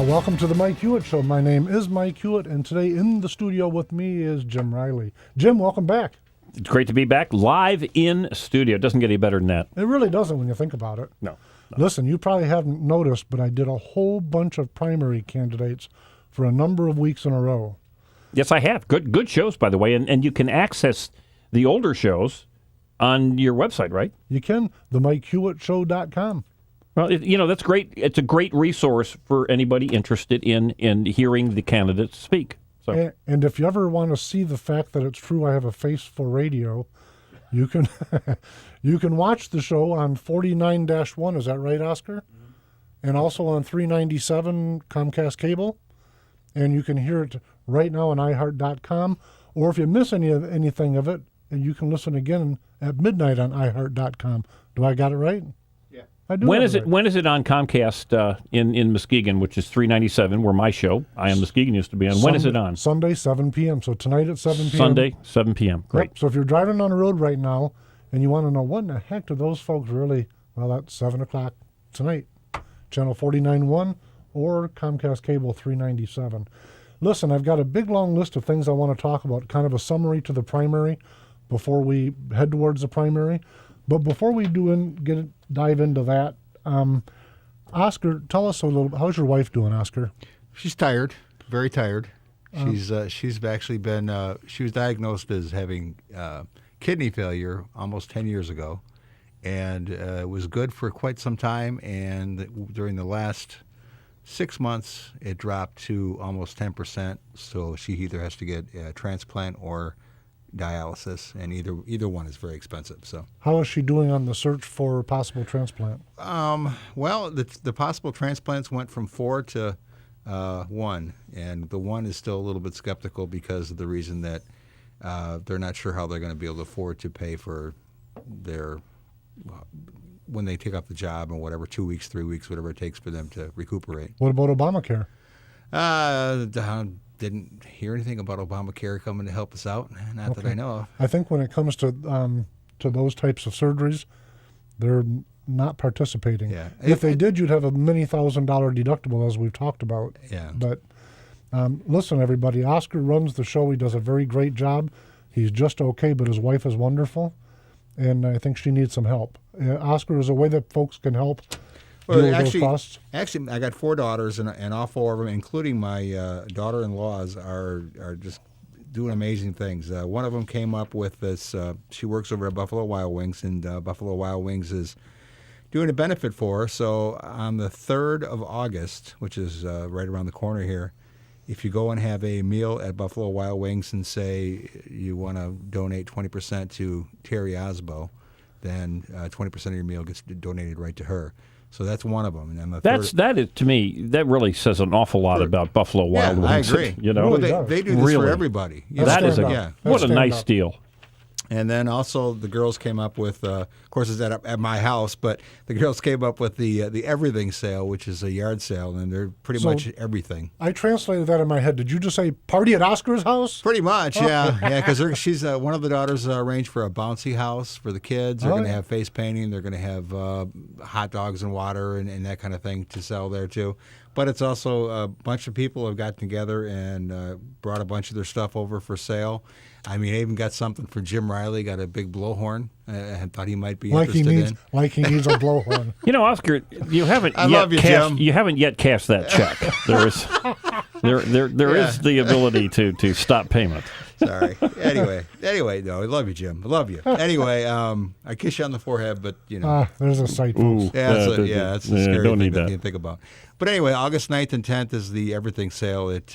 Welcome to the Mike Hewitt Show. My name is Mike Hewitt, and today in the studio with me is Jim Riley. Jim, welcome back. It's great to be back live in studio. It doesn't get any better than that. It really doesn't when you think about it. No. Listen, you probably haven't noticed, but I did a whole bunch of primary candidates for a number of weeks in a row. Yes, I have. Good shows, by the way, and you can access the older shows on your website, right? You can, themikehewittshow.com. Well, that's great. It's a great resource for anybody interested in hearing the candidates speak. So. And if you ever want to see the fact that it's true I have a face for radio, you can you can watch the show on 49-1. Is that right, Oscar? Mm-hmm. And also on 397 Comcast Cable. And you can hear it right now on iHeart.com. Or if you miss anything of it, and you can listen again at midnight on iHeart.com. Do I got it right? When is it on Comcast in Muskegon, which is 397, where my show, I Am Muskegon, used to be on? When is it on? Sunday, 7 p.m. So tonight at 7 p.m. Sunday, 7 p.m. Great. Yep. So if you're driving on the road right now and you want to know what in the heck do those folks really, well, that's 7 o'clock tonight, channel 49.1 or Comcast Cable 397. Listen, I've got a big, long list of things I want to talk about, kind of a summary to the primary before we head towards the primary. But before we dive into that, Oscar, tell us a little. How's your wife doing, Oscar? She's tired, very tired. She's actually been. She was diagnosed as having kidney failure almost 10 years ago, and it was good for quite some time. And during the last 6 months, it dropped to almost 10%. So she either has to get a transplant or dialysis, and either one is very expensive. So how is she doing on the search for possible transplant? Well, the possible transplants went from 4 to 1, and the 1 is still a little bit skeptical because of the reason that they're not sure how they're going to be able to afford to pay for their when they take up the job and whatever, 2 weeks, 3 weeks, whatever it takes for them to recuperate. What about Obamacare? Didn't hear anything about Obamacare coming to help us out. Not that I know of. I think when it comes to those types of surgeries, they're not participating. Yeah. If they did, you'd have a many $1,000 deductible, as we've talked about. Yeah. But listen, everybody, Oscar runs the show. He does a very great job. He's just okay, but his wife is wonderful, and I think she needs some help. Oscar, is a way that folks can help. Well, actually, I got 4 daughters, and all 4 of them, including my daughter-in-laws, are just doing amazing things. One of them came up with this. She works over at Buffalo Wild Wings, and Buffalo Wild Wings is doing a benefit for her. So on the 3rd of August, which is right around the corner here, if you go and have a meal at Buffalo Wild Wings and say you want to donate 20% to Terry Osbo, then 20% of your meal gets donated right to her. So that's one of them. And that is, to me, that really says an awful lot about Buffalo Wild Wings. I agree. Really they do this for everybody. That is what a nice deal. And then also the girls came up with, of course it's at my house, but the girls came up with the everything sale, which is a yard sale, and they're pretty much everything. I translated that in my head. Did you just say party at Oscar's house? Pretty much, yeah. Because she's one of the daughters arranged for a bouncy house for the kids. They're going to have face painting. They're going to have hot dogs and water and that kind of thing to sell there too. But it's also a bunch of people have gotten together and brought a bunch of their stuff over for sale. I mean, I even got something for Jim Riley, got a big blowhorn. I thought he might be interested in. Like he needs a blowhorn. Oscar, you haven't Jim. You haven't yet cashed that check. There is the ability to stop payment. Sorry. Anyway, no, I love you, Jim. I love you. Anyway, I kiss you on the forehead, but there's a sight. Ooh, that's a scary thing to think about. But anyway, August 9th and 10th is the everything sale. It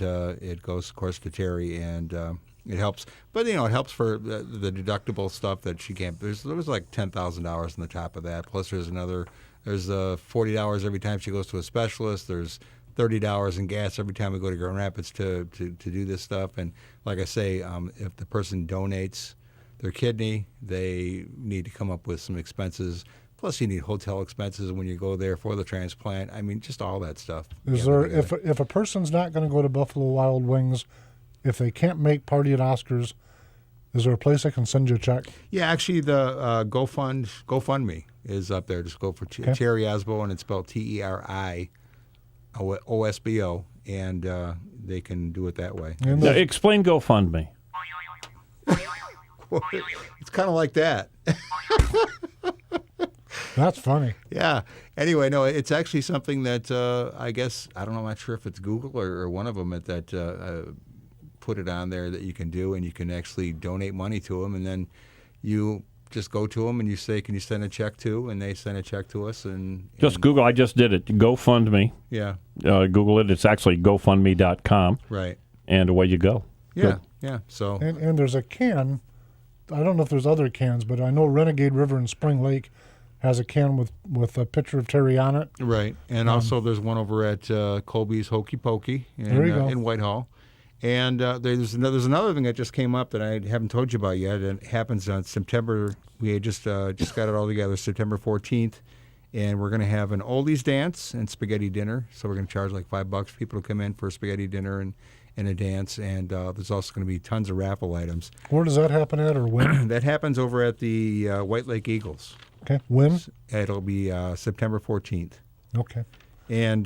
goes, of course, to Terry, and it helps. But it helps for the deductible stuff that she can't. There was like $10,000 on the top of that. Plus, there's $40 every time she goes to a specialist. There's $30 in gas every time we go to Grand Rapids to do this stuff. And like I say, if the person donates their kidney, they need to come up with some expenses. Plus, you need hotel expenses when you go there for the transplant. I mean, just all that stuff. Is there if a person's not going to go to Buffalo Wild Wings, if they can't make Party at Oscars, is there a place I can send you a check? Yeah, actually, the GoFundMe is up there. Just go for Terry Osbo, and it's spelled Terry OSBO, and they can do it that way. And Now, explain GoFundMe. It's kind of like that. that's funny. Yeah. Anyway, no, it's actually something that I guess, I don't know, I'm not sure if it's Google or one of them that put it on there that you can do, and you can actually donate money to them, and then you just go to them and you say, can you send a check to? And they send a check to us. And Just Google. I just did it. GoFundMe. Yeah. Google it. It's actually GoFundMe.com. Right. And away you go. Yeah. Good. Yeah. So. And there's a can. I don't know if there's other cans, but I know Renegade River in Spring Lake has a can with a picture of Terry on it. Right. And also there's one over at Colby's Hokey Pokey in Whitehall. And there's another thing that just came up that I haven't told you about yet. And it happens on September. We had just got it all together, September 14th. And we're going to have an oldies dance and spaghetti dinner. So we're going to charge like $5 for people to come in for a spaghetti dinner and a dance. And there's also going to be tons of raffle items. Where does that happen at, or when? That happens over at the White Lake Eagles. Okay. When? It'll be September 14th. Okay. And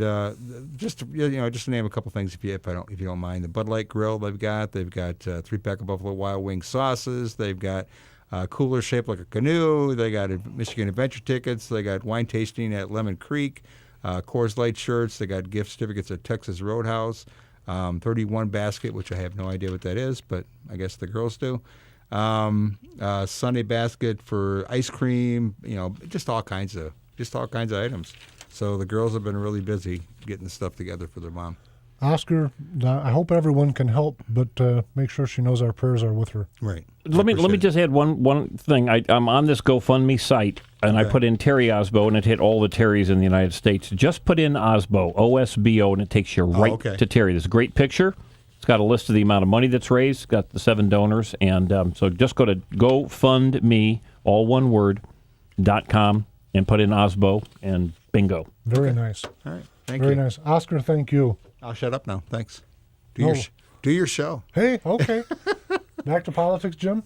just to name a couple things, if you don't mind, the Bud Light Grill they've got 3-pack of Buffalo Wild Wing sauces. They've got a cooler shaped like a canoe. They got Michigan Adventure tickets. They got wine tasting at Lemon Creek. Coors Light shirts. They got gift certificates at Texas Roadhouse. 31 basket, which I have no idea what that is, but I guess the girls do. Sunday basket for ice cream. Just all kinds of items. So the girls have been really busy getting the stuff together for their mom. Oscar, I hope everyone can help, but make sure she knows our prayers are with her. Right. Let me just add one thing. I'm on this GoFundMe site, and I put in Terry Osbo, and it hit all the Terrys in the United States. Just put in Osbo, OSBO, and it takes you right to Terry. There's a great picture. It's got a list of the amount of money that's raised. It's got the 7 donors, and so just go to GoFundMe, all one word, .com, and put in Osbo, and bingo. Very nice. All right. Thank Very you. nice. Oscar, thank you. I'll shut up now. Thanks. Do your show. Hey, okay. Back to politics, Jim?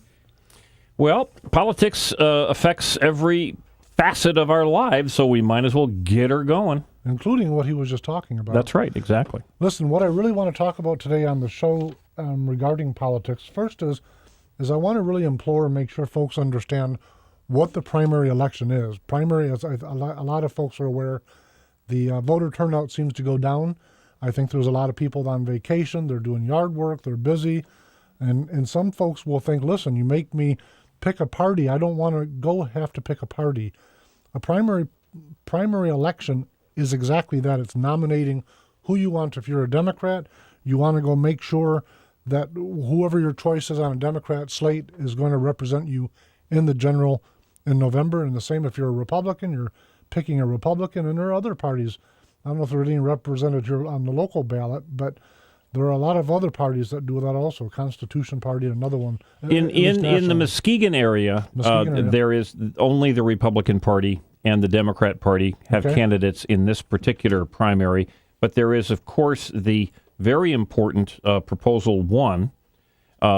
Well, politics affects every facet of our lives, so we might as well get her going. Including what he was just talking about. That's right, exactly. Listen, what I really want to talk about today on the show regarding politics, first is I want to really implore and make sure folks understand what the primary election is. Primary, as a lot of folks are aware, the voter turnout seems to go down. I think there's a lot of people on vacation. They're doing yard work. They're busy. And some folks will think, listen, you make me pick a party. I don't want to have to pick a party. A primary election is exactly that. It's nominating who you want. If you're a Democrat, you want to go make sure that whoever your choice is on a Democrat slate is going to represent you in the general in November. And the same if you're a Republican, you're picking a Republican. And there are other parties. I don't know if they're being represented here on the local ballot, but there are a lot of other parties that do that also. Constitution Party, another one. In the Muskegon area, there is only the Republican Party and the Democrat Party have candidates in this particular primary. But there is, of course, the very important Proposal 1,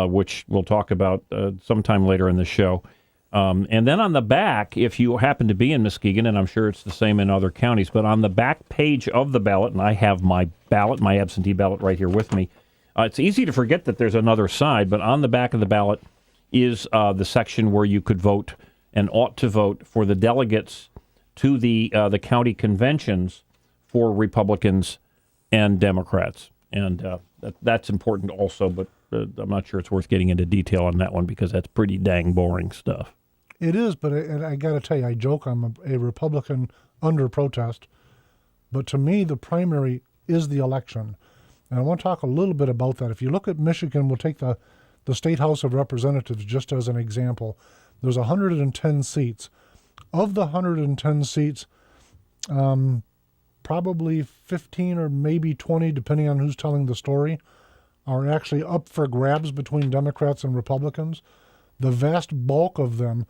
which we'll talk about sometime later in the show. And then on the back, if you happen to be in Muskegon, and I'm sure it's the same in other counties, but on the back page of the ballot, and I have my ballot, my absentee ballot right here with me, it's easy to forget that there's another side, but on the back of the ballot is the section where you could vote and ought to vote for the delegates to the county conventions for Republicans and Democrats. And that's important also, but I'm not sure it's worth getting into detail on that one because that's pretty dang boring stuff. It is, but I got to tell you, I joke I'm a Republican under protest, but to me, the primary is the election. And I want to talk a little bit about that. If you look at Michigan, we'll take the State House of Representatives just as an example. There's 110 seats. Of the 110 seats, probably 15 or maybe 20, depending on who's telling the story, are actually up for grabs between Democrats and Republicans. The vast bulk of them,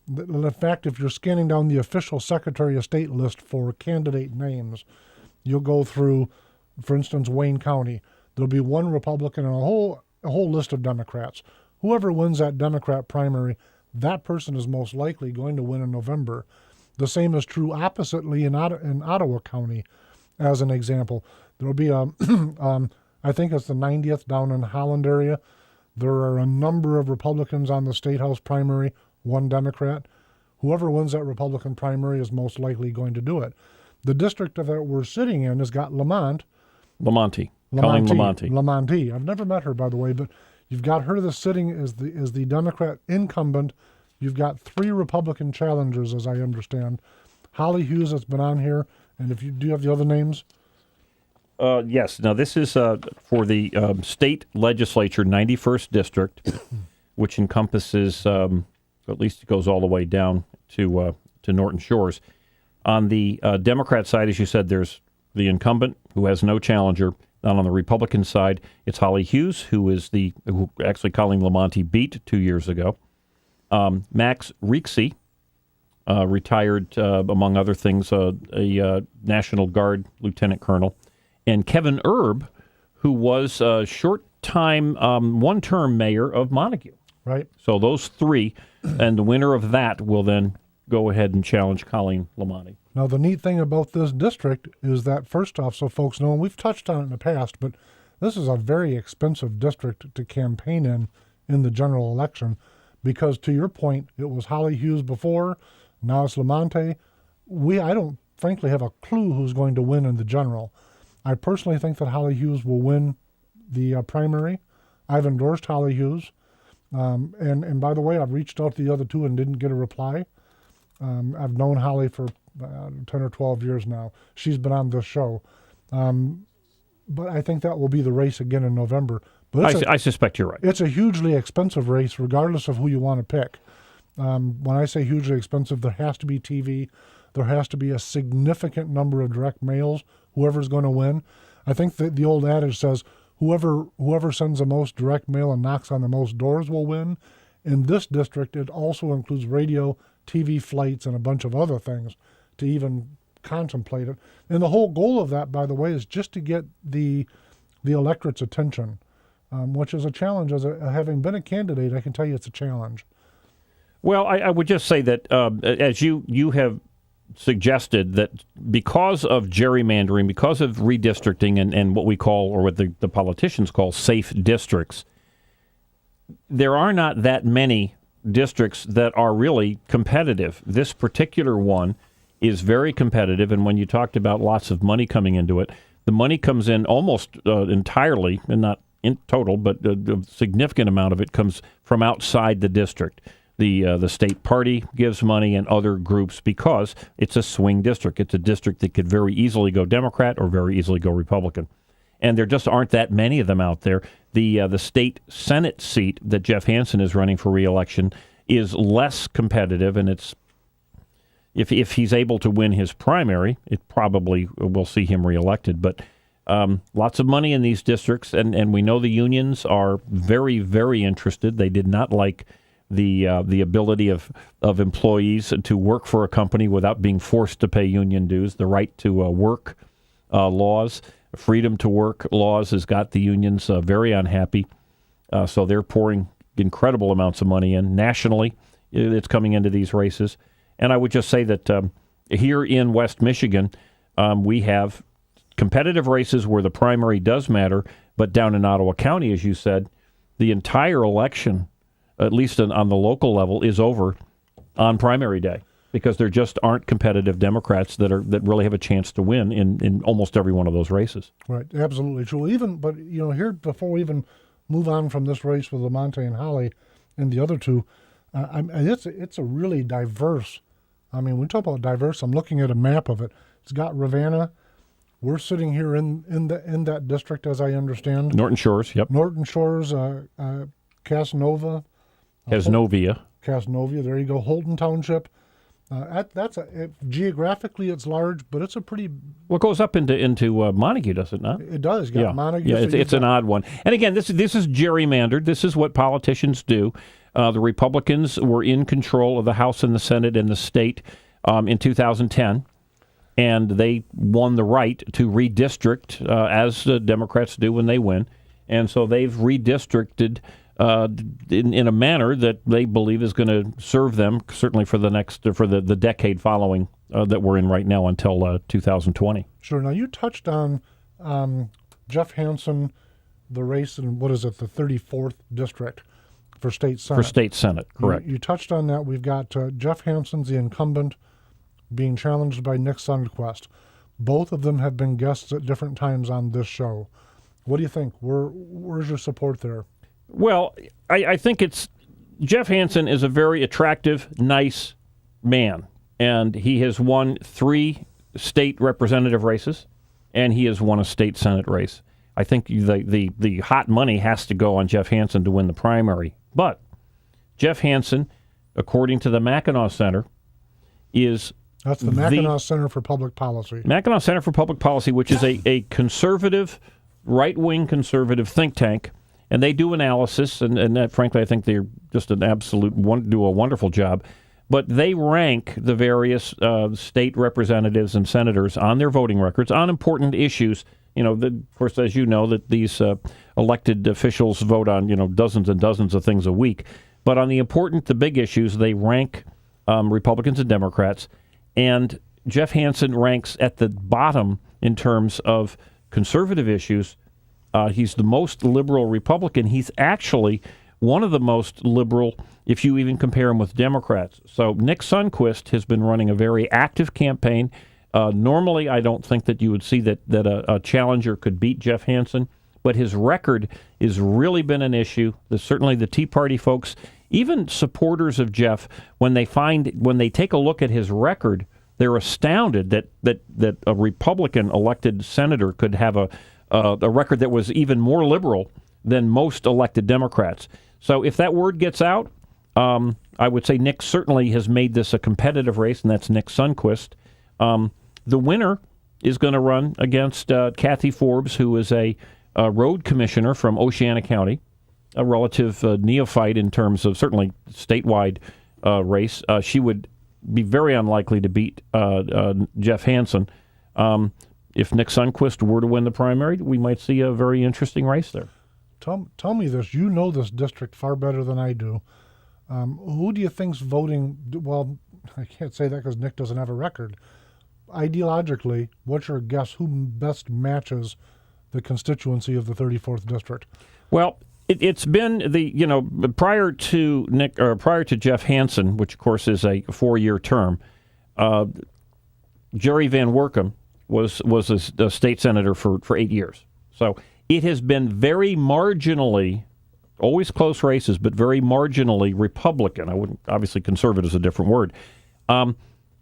in fact, if you're scanning down the official Secretary of State list for candidate names, you'll go through, for instance, Wayne County. There'll be one Republican and a whole list of Democrats. Whoever wins that Democrat primary, that person is most likely going to win in November. The same is true oppositely in Ottawa County. as an example. There'll be a, I think it's the 90th down in Holland area. There are a number of Republicans on the State House primary, one Democrat. Whoever wins that Republican primary is most likely going to do it. The district that we're sitting in has got Lamont. Colleen Lamont. Lamont. I've never met her, by the way, but you've got her that's sitting as the Democrat incumbent. You've got 3 Republican challengers, as I understand. Holly Hughes has been on here, and do you have the other names? Yes. Now, this is for the state legislature 91st district, which encompasses, at least it goes all the way down to Norton Shores. On the Democrat side, as you said, there's the incumbent who has no challenger. And on the Republican side, it's Holly Hughes, who actually Colleen Lamont beat 2 years ago. Max Rixey, retired, among other things, a National Guard lieutenant colonel. And Kevin Erb, who was a short-time, one-term mayor of Montague. Right. So those 3, and the winner of that will then go ahead and challenge Colleen Lamont. Now, the neat thing about this district is that, first off, so folks know, and we've touched on it in the past, but this is a very expensive district to campaign in the general election, because, to your point, it was Holly Hughes before, now it's Lamont. I don't, frankly, have a clue who's going to win in the general. I personally think that Holly Hughes will win the primary. I've endorsed Holly Hughes. And by the way, I've reached out to the other 2 and didn't get a reply. I've known Holly for 10 or 12 years now. She's been on this show. But I think that will be the race again in November. But I suspect you're right. It's a hugely expensive race, regardless of who you want to pick. When I say hugely expensive, there has to be TV. There has to be a significant number of direct mails, whoever's going to win. I think that the old adage says, whoever sends the most direct mail and knocks on the most doors will win. In this district, it also includes radio, TV flights, and a bunch of other things to even contemplate it. And the whole goal of that, by the way, is just to get the electorate's attention, which is a challenge. Having been a candidate, I can tell you it's a challenge. Well, I would just say that, as you have suggested, that because of gerrymandering, because of redistricting and what we call, or what the politicians call, safe districts, there are not that many districts that are really competitive. This particular one is very competitive, and when you talked about lots of money coming into it, the money comes in almost entirely, and not in total, but a significant amount of it comes from outside the district. The state party gives money, and other groups, because it's a swing district. It's a district that could very easily go Democrat or very easily go Republican. And there just aren't that many of them out there. The state Senate seat that Jeff Hansen is running for re-election is less competitive, and it's if he's able to win his primary, it probably will see him reelected. But lots of money in these districts, and we know the unions are very, very interested. They did not like the ability of employees to work for a company without being forced to pay union dues. The right to work laws, freedom to work laws has got the unions very unhappy. So they're pouring incredible amounts of money in. Nationally, it's coming into these races. And I would just say that here in West Michigan, we have competitive races where the primary does matter, but down in Ottawa County, as you said, the entire election, at least on the local level, is over on primary day, because there just aren't competitive Democrats that really have a chance to win in almost every one of those races. Right, absolutely true. But here, before we even move on from this race with Lamont and Holly and the other 2, it's a really diverse. I mean, when we talk about diverse, I'm looking at a map of it. It's got Ravenna. We're sitting here in that district, as I understand. Norton Shores, yep. Norton Shores, Casanova. Casanova, there you go. Holton Township. Geographically, it's large, but it's a pretty... Well, it goes up into Montague, does it not? It does. Montague. Yeah, it's an odd one. And again, this is gerrymandered. This is what politicians do. The Republicans were in control of the House and the Senate and the state in 2010, and they won the right to redistrict, as the Democrats do when they win. And so they've redistricted in a manner that they believe is going to serve them certainly for the decade following that we're in right now until 2020. Sure. Now you touched on Jeff Hansen, the race in the 34th district for state senate. For state senate, correct. You touched on that. We've got Jeff Hansen's the incumbent being challenged by Nick Sundquist. Both of them have been guests at different times on this show. What do you think? Where's your support there? Well, I think Jeff Hansen is a very attractive, nice man, and he has won 3 state representative races, and he has won a state senate race. I think the hot money has to go on Jeff Hansen to win the primary. But Jeff Hansen, according to the Mackinac Center, is... That's the Mackinac Center for Public Policy. Mackinac Center for Public Policy, which is a conservative, right-wing conservative think tank, and they do analysis, and frankly, I think they're just do a wonderful job. But they rank the various state representatives and senators on their voting records on important issues. Of course, as you know, that these elected officials vote on, dozens and dozens of things a week. But on the big issues, they rank Republicans and Democrats. And Jeff Hansen ranks at the bottom in terms of conservative issues. He's the most liberal Republican. He's actually one of the most liberal if you even compare him with Democrats. So Nick Sundquist has been running a very active campaign. Normally, I don't think that you would see that a challenger could beat Jeff Hansen, but his record has really been an issue. Certainly the Tea Party folks, even supporters of Jeff, when they take a look at his record, they're astounded that a Republican elected senator could have a record that was even more liberal than most elected Democrats. So if that word gets out, I would say Nick certainly has made this a competitive race, and that's Nick Sundquist. The winner is going to run against Kathy Forbes, who is a road commissioner from Oceana County, a relative neophyte in terms of certainly statewide race. She would be very unlikely to beat Jeff Hansen. If Nick Sundquist were to win the primary, we might see a very interesting race there. Tell me this. You know this district far better than I do. Who do you think's voting? Well, I can't say that because Nick doesn't have a record. Ideologically, what's your guess? Who best matches the constituency of the 34th district? Well, it's been prior to Jeff Hansen, which of course is a 4-year term. Jerry Van Workum was a state senator for 8 years. So it has been very marginally, always close races, but very marginally Republican. I wouldn't, obviously conservative is a different word.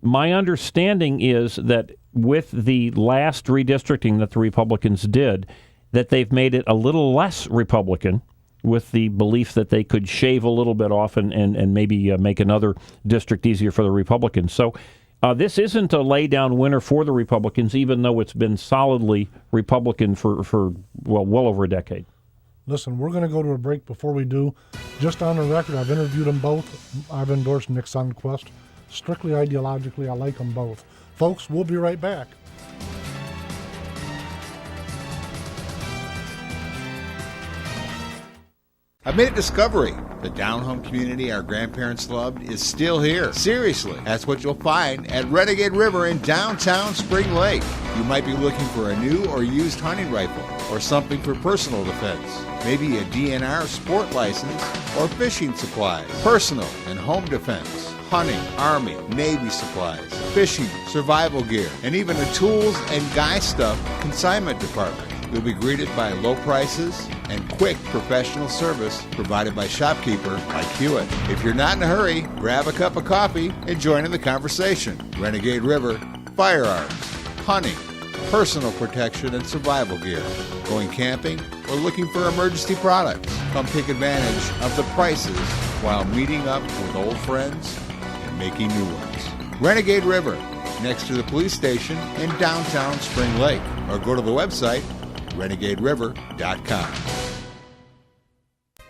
My understanding is that with the last redistricting that the Republicans did, that they've made it a little less Republican with the belief that they could shave a little bit off and maybe make another district easier for the Republicans. So this isn't a lay-down winner for the Republicans, even though it's been solidly Republican for well over a decade. Listen, we're going to go to a break. Before we do, just on the record, I've interviewed them both. I've endorsed Nick Sundquist. Strictly ideologically, I like them both. Folks, we'll be right back. I've made a discovery. The down-home community our grandparents loved is still here. Seriously, that's what you'll find at Renegade River in downtown Spring Lake. You might be looking for a new or used hunting rifle or something for personal defense. Maybe a DNR sport license or fishing supplies, personal and home defense, hunting, Army, Navy supplies, fishing, survival gear, and even a tools and guy stuff consignment department. You'll be greeted by low prices and quick professional service provided by shopkeeper Mike Hewitt. If you're not in a hurry, grab a cup of coffee and join in the conversation. Renegade River, firearms, hunting, personal protection and survival gear, going camping, or looking for emergency products. Come take advantage of the prices while meeting up with old friends and making new ones. Renegade River, next to the police station in downtown Spring Lake, or go to the website renegaderiver.com.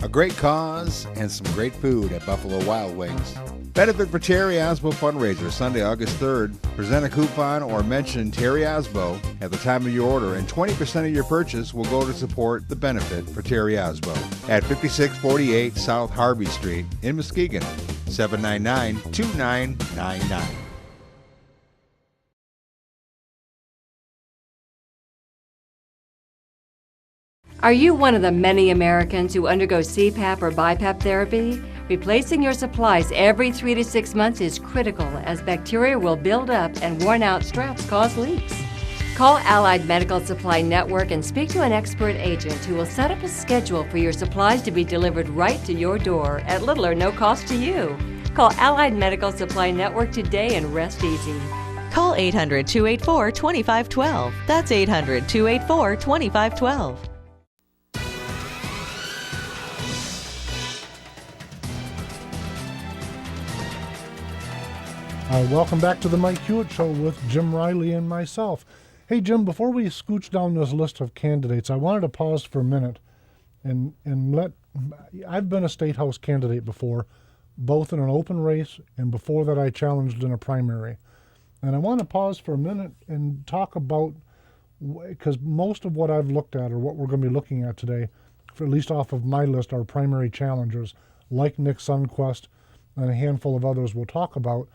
A great cause and some great food at Buffalo Wild Wings. Benefit for Terry Osbo fundraiser Sunday, August 3rd. Present a coupon or mention Terry Osbo at the time of your order, and 20% of your purchase will go to support the Benefit for Terry Osbo at 5648 South Harvey Street in Muskegon, 799-2999. Are you one of the many Americans who undergo CPAP or BiPAP therapy? Replacing your supplies every 3 to 6 months is critical, as bacteria will build up and worn-out straps cause leaks. Call Allied Medical Supply Network and speak to an expert agent who will set up a schedule for your supplies to be delivered right to your door at little or no cost to you. Call Allied Medical Supply Network today and rest easy. Call 800-284-2512. That's 800-284-2512. Welcome back to the Mike Hewitt Show with Jim Riley and myself. Hey, Jim, before we scooch down this list of candidates, I wanted to pause for a minute and I've been a state house candidate before, both in an open race and before that I challenged in a primary. And I want to pause for a minute and talk about, because most of what I've looked at, or what we're going to be looking at today, for at least off of my list, are primary challengers, like Nick Sundquist and a handful of others we'll talk about.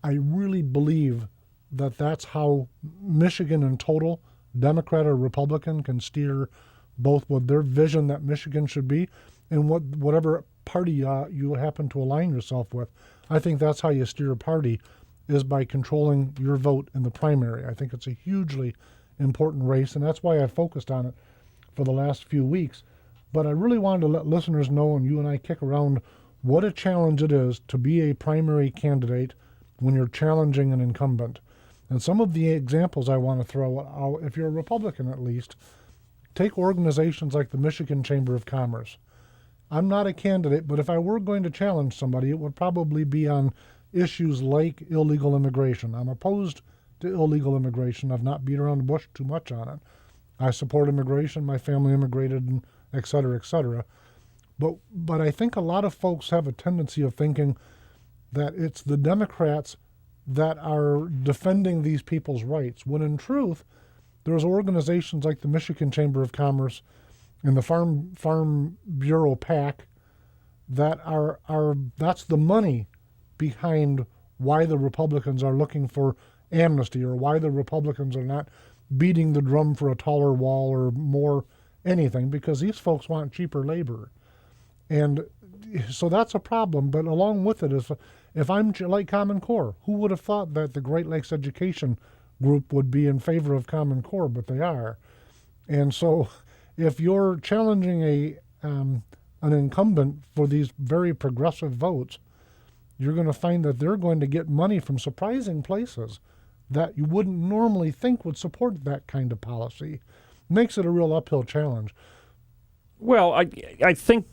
I really believe that that's how Michigan in total, Democrat or Republican, can steer both with their vision that Michigan should be and whatever party you happen to align yourself with. I think that's how you steer a party, is by controlling your vote in the primary. I think it's a hugely important race, and that's why I focused on it for the last few weeks. But I really wanted to let listeners know, and you and I kick around, what a challenge it is to be a primary candidate when you're challenging an incumbent. And some of the examples I want to throw out, if you're a Republican at least, take organizations like the Michigan Chamber of Commerce. I'm not a candidate, but if I were going to challenge somebody, it would probably be on issues like illegal immigration. I'm opposed to illegal immigration. I've not beat around the bush too much on it. I support immigration. My family immigrated, and et cetera, et cetera. But I think a lot of folks have a tendency of thinking that it's the Democrats that are defending these people's rights, when in truth, there's organizations like the Michigan Chamber of Commerce and the Farm Bureau PAC that that's the money behind why the Republicans are looking for amnesty, or why the Republicans are not beating the drum for a taller wall or more anything, because these folks want cheaper labor. And so that's a problem. But along with it is, if I'm like Common Core, who would have thought that the Great Lakes Education Group would be in favor of Common Core, but they are. And so if you're challenging an incumbent for these very progressive votes, you're going to find that they're going to get money from surprising places that you wouldn't normally think would support that kind of policy. Makes it a real uphill challenge. Well, I think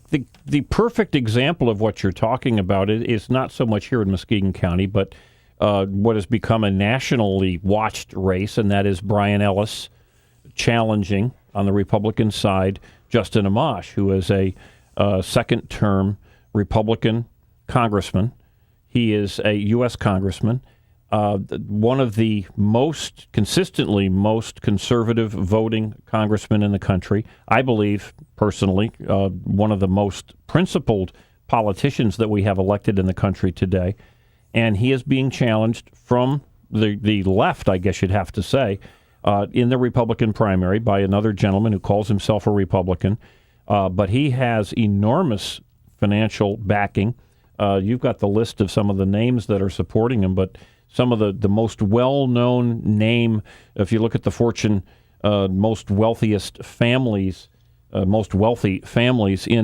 the perfect example of what you're talking about is not so much here in Muskegon County, but what has become a nationally watched race, and that is Brian Ellis challenging on the Republican side Justin Amash, who is a second-term Republican congressman. He is a U.S. congressman, one of the consistently most conservative voting congressmen in the country. I believe, personally, one of the most principled politicians that we have elected in the country today. And he is being challenged from the left, I guess you'd have to say, in the Republican primary by another gentleman who calls himself a Republican. But he has enormous financial backing. You've got the list of some of the names that are supporting him, but some of the most well-known name, if you look at the Fortune most wealthy families in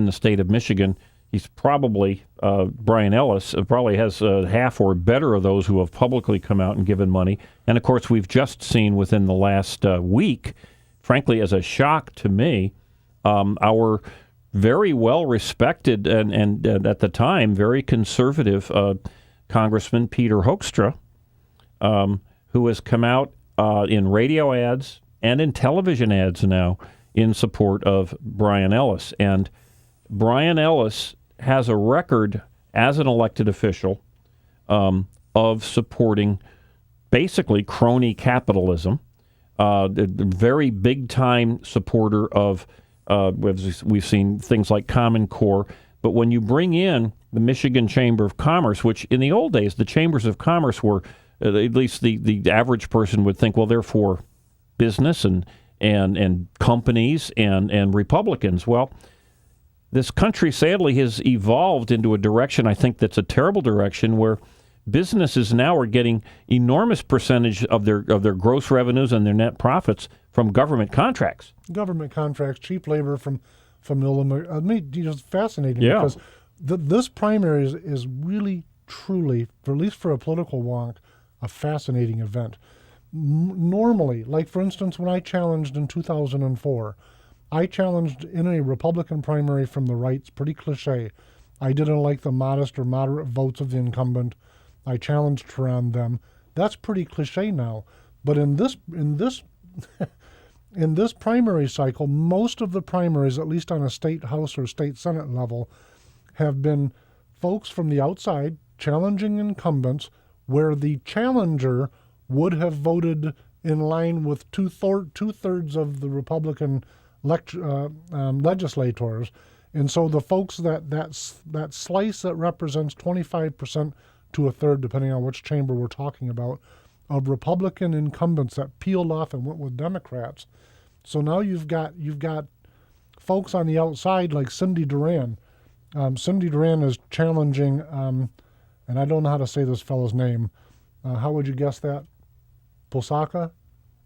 the state of Michigan, he's probably, Brian Ellis, probably has half or better of those who have publicly come out and given money. And, of course, we've just seen within the last week, frankly, as a shock to me, our very well-respected and at the time, very conservative Congressman Peter Hoekstra, who has come out in radio ads and in television ads now in support of Brian Ellis. And Brian Ellis has a record as an elected official of supporting basically crony capitalism, a very big-time supporter of, we've seen things like Common Core, but when you bring in the Michigan Chamber of Commerce, which in the old days, the chambers of commerce were, at least the average person would think, well, they're for business and companies and Republicans. Well, this country sadly has evolved into a direction, I think, that's a terrible direction, where businesses now are getting enormous percentage of their gross revenues and their net profits from government contracts. Government contracts, cheap labor from Illinois. I mean, it's fascinating Yeah. because this primary is really, truly, at least for a political wonk, a fascinating event. Normally, like for instance, when I challenged in 2004, I challenged in a Republican primary from the right. It's pretty cliche. I didn't like the modest or moderate votes of the incumbent. I challenged her on them. That's pretty cliche now. But in this in this primary cycle, most of the primaries, at least on a state house or state senate level, have been folks from the outside challenging incumbents, where the challenger would have voted in line with two-thirds of the Republican legislators. And so the folks that slice that represents 25% to a third, depending on which chamber we're talking about, of Republican incumbents that peeled off and went with Democrats. So now you've got folks on the outside like Cindy Duran. Cindy Duran is challenging, and I don't know how to say this fellow's name. How would you guess that? Posaka?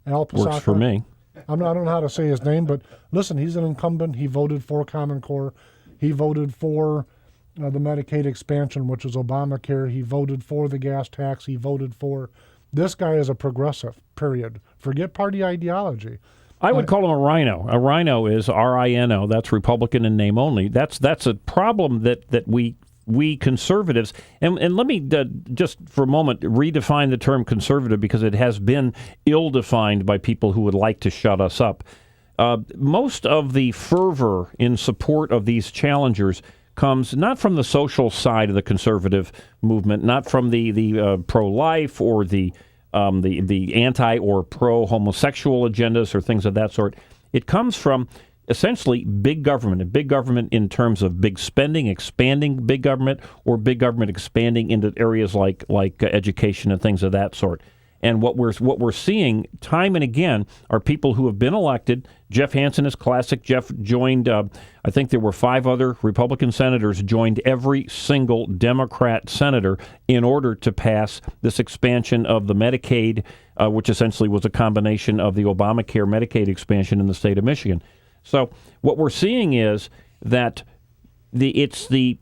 Al Posaka? Works for me. I don't know how to say his name, but listen, he's an incumbent. He voted for Common Core. He voted for the Medicaid expansion, which is Obamacare. He voted for the gas tax. He voted for... This guy is a progressive, period. Forget party ideology. I would call him a rhino. A rhino is R-I-N-O. That's Republican in name only. That's a problem that we conservatives, and let me just for a moment redefine the term conservative, because it has been ill-defined by people who would like to shut us up. Most of the fervor in support of these challengers comes not from the social side of the conservative movement, not from the pro-life or the anti or pro-homosexual agendas or things of that sort. It comes from essentially big government, and big government in terms of big spending, expanding big government, or big government expanding into areas like education and things of that sort. And what we're seeing time and again are people who have been elected. Jeff Hansen is classic. Jeff joined, I think there were 5 other Republican senators, joined every single Democrat senator in order to pass this expansion of the Medicaid, which essentially was a combination of the Obamacare Medicaid expansion in the state of Michigan. So what we're seeing is that it's the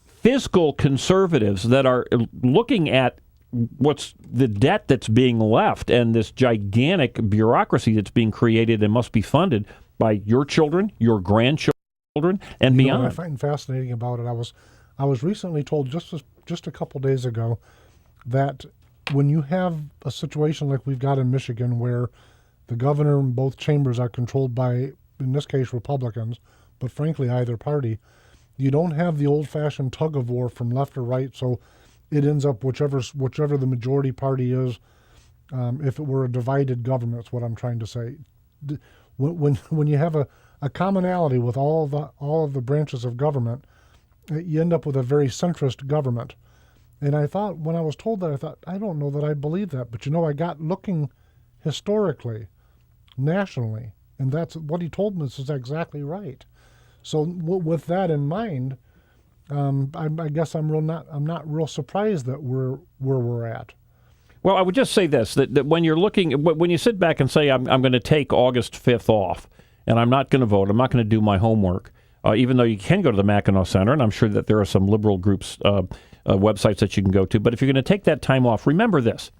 fiscal conservatives that are looking at what's the debt that's being left and this gigantic bureaucracy that's being created and must be funded by your children, your grandchildren, and beyond. What I find fascinating about it, I was recently told just a couple days ago that when you have a situation like we've got in Michigan, where the governor and both chambers are controlled by, in this case, Republicans, but frankly either party, you don't have the old-fashioned tug of war from left or right. So it ends up whichever the majority party is. If it were a divided government, that's what I'm trying to say. When you have a commonality with all of the branches of government, you end up with a very centrist government. And I thought, when I was told that, I thought, I don't know that I believe that. But I got looking historically, nationally, and that's what he told me is exactly right. So with that in mind, I guess I'm not real surprised that we're where we're at. Well, I would just say this, that when you sit back and say, I'm going to take August 5th off, and I'm not going to vote, I'm not going to do my homework, even though you can go to the Mackinac Center, and I'm sure that there are some liberal groups' websites that you can go to, but if you're going to take that time off, remember this.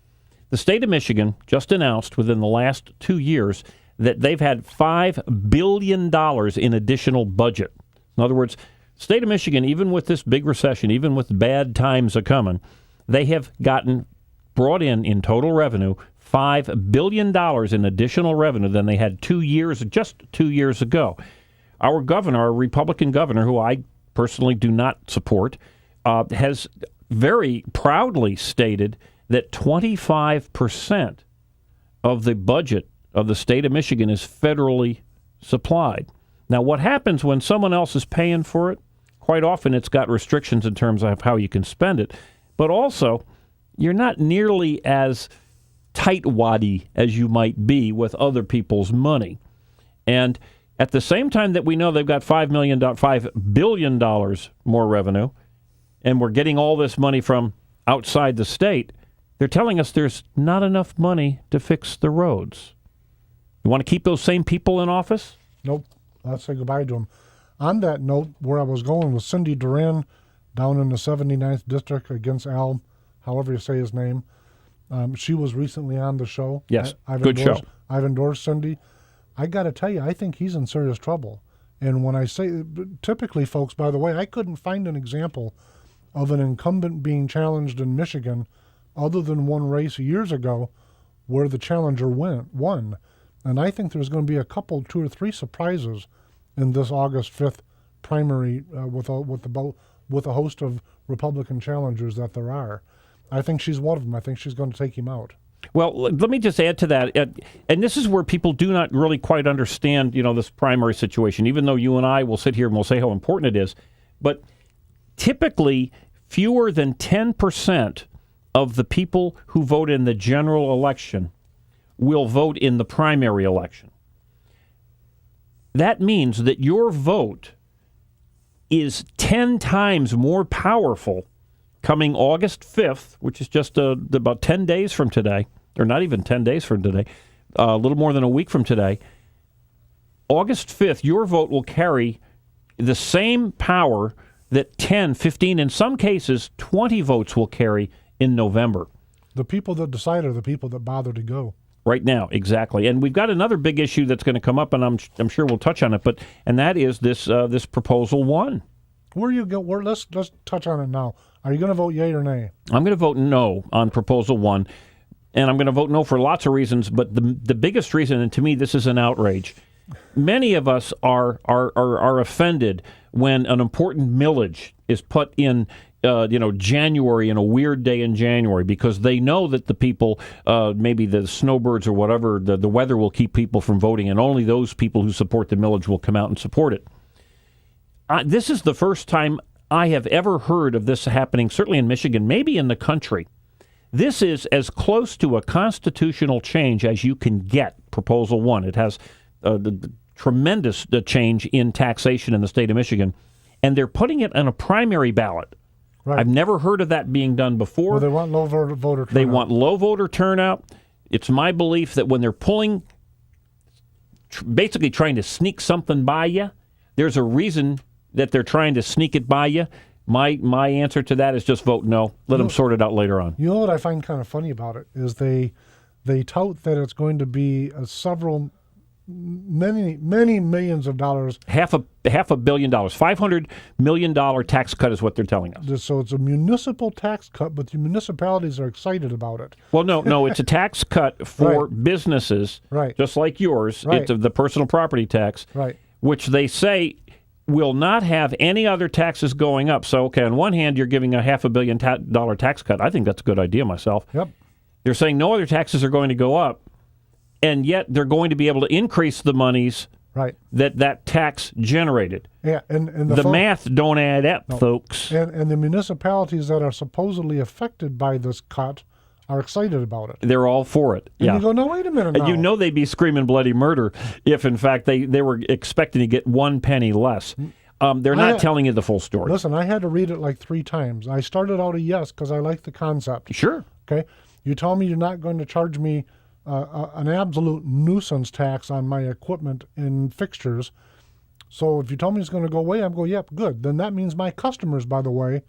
The state of Michigan just announced within the last 2 years that they've had $5 billion in additional budget. In other words, state of Michigan, even with this big recession, even with bad times a-coming, they have brought in total revenue, $5 billion in additional revenue than they had just 2 years ago. our governor, our Republican governor, who I personally do not support, has very proudly stated that 25% of the budget of the state of Michigan is federally supplied. Now, what happens when someone else is paying for it? Quite often it's got restrictions in terms of how you can spend it, but also you're not nearly as tightwaddy as you might be with other people's money. And at the same time that we know they've got $5 billion more revenue, and we're getting all this money from outside the state, they're telling us there's not enough money to fix the roads. You want to keep those same people in office? Nope. Let's say goodbye to them. On that note, where I was going was Cindy Duran down in the 79th District against Al, however you say his name. She was recently on the show. Yes, good show. I've endorsed Cindy. I got to tell you, I think he's in serious trouble. And when I say, typically, folks, by the way, I couldn't find an example of an incumbent being challenged in Michigan other than one race years ago where the challenger won. And I think there's going to be a couple, 2 or 3 surprises in this August 5th primary with a host of Republican challengers that there are. I think she's one of them. I think she's going to take him out. Well, let me just add to that, and this is where people do not really quite understand, this primary situation, even though you and I will sit here and we'll say how important it is. But typically, fewer than 10% of the people who vote in the general election will vote in the primary election. That means that your vote is 10 times more powerful coming August 5th, which is just about 10 days from today, or not even 10 days from today, a little more than a week from today. August 5th, your vote will carry the same power that 10, 15, in some cases, 20 votes will carry in November. The people that decide are the people that bother to go. Right now, exactly. And we've got another big issue that's going to come up, and I'm sure we'll touch on it, and that is this Proposal 1. Where you go? Let's touch on it now. Are you going to vote yea or nay? I'm going to vote no on Proposal 1, and I'm going to vote no for lots of reasons, but the biggest reason, and to me this is an outrage, many of us are offended when an important millage is put in January, in a weird day in January, because they know that the people, maybe the snowbirds or whatever, the weather will keep people from voting, and only those people who support the millage will come out and support it. This is the first time I have ever heard of this happening, certainly in Michigan, maybe in the country. This is as close to a constitutional change as you can get, Proposal 1. It has the tremendous change in taxation in the state of Michigan, and they're putting it on a primary ballot. Right. I've never heard of that being done before. Well, they want low voter turnout. They want low voter turnout. It's my belief that when they're basically trying to sneak something by you, there's a reason that they're trying to sneak it by you. My answer to that is just vote no. Let them sort it out later on. You know what I find kind of funny about it is they tout that it's going to be many millions of dollars. $500 million. $500 million tax cut is what they're telling us. So it's a municipal tax cut, but the municipalities are excited about it. Well, no, it's a tax cut for businesses, just like yours. It's the personal property tax, which they say will not have any other taxes going up. So, okay, on one hand, you're giving a $500 million tax cut. I think that's a good idea myself. Yep. They're saying no other taxes are going to go up, and yet they're going to be able to increase the monies that tax generated. Yeah, and the math don't add up, folks. And the municipalities that are supposedly affected by this cut are excited about it. They're all for it. And you go, no, wait a minute now. You know they'd be screaming bloody murder if, in fact, they were expecting to get 1 penny less. They're not telling you the full story. Listen, I had to read it like 3 times. I started out a yes because I like the concept. Sure. Okay. You tell me you're not going to charge me an absolute nuisance tax on my equipment and fixtures. So if you tell me it's going to go away, I'm going, yep, good. Then that means my customers, by the way,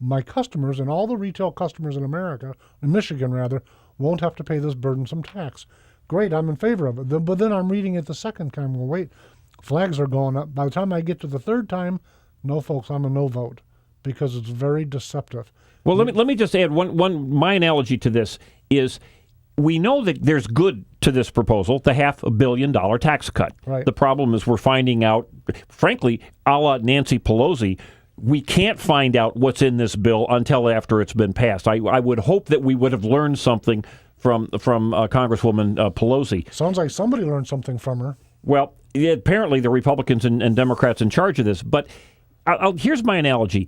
my customers and all the retail customers in America, in Michigan rather, won't have to pay this burdensome tax. Great, I'm in favor of it. But then I'm reading it the second time. Well, wait, flags are going up. By the time I get to the third time, no, folks, I'm a no vote because it's very deceptive. Well, let me just add one. My analogy to this is we know that there's good to this proposal, the $500 million tax cut. Right. The problem is we're finding out, frankly, a la Nancy Pelosi, we can't find out what's in this bill until after it's been passed. I would hope that we would have learned something from Congresswoman Pelosi. Sounds like somebody learned something from her. Well, apparently the Republicans and Democrats in charge of this. But here's my analogy.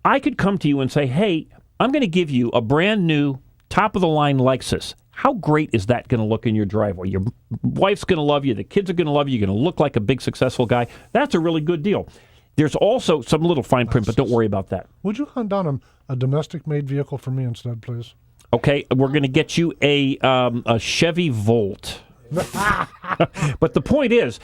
I could come to you and say, hey, I'm going to give you a brand new top-of-the-line Lexus. How great is that going to look in your driveway? Your wife's going to love you. The kids are going to love you. You're going to look like a big, successful guy. That's a really good deal. There's also some little fine print, but don't worry about that. Would you hunt down a domestic-made vehicle for me instead, please? Okay, we're going to get you a Chevy Volt. But the point is,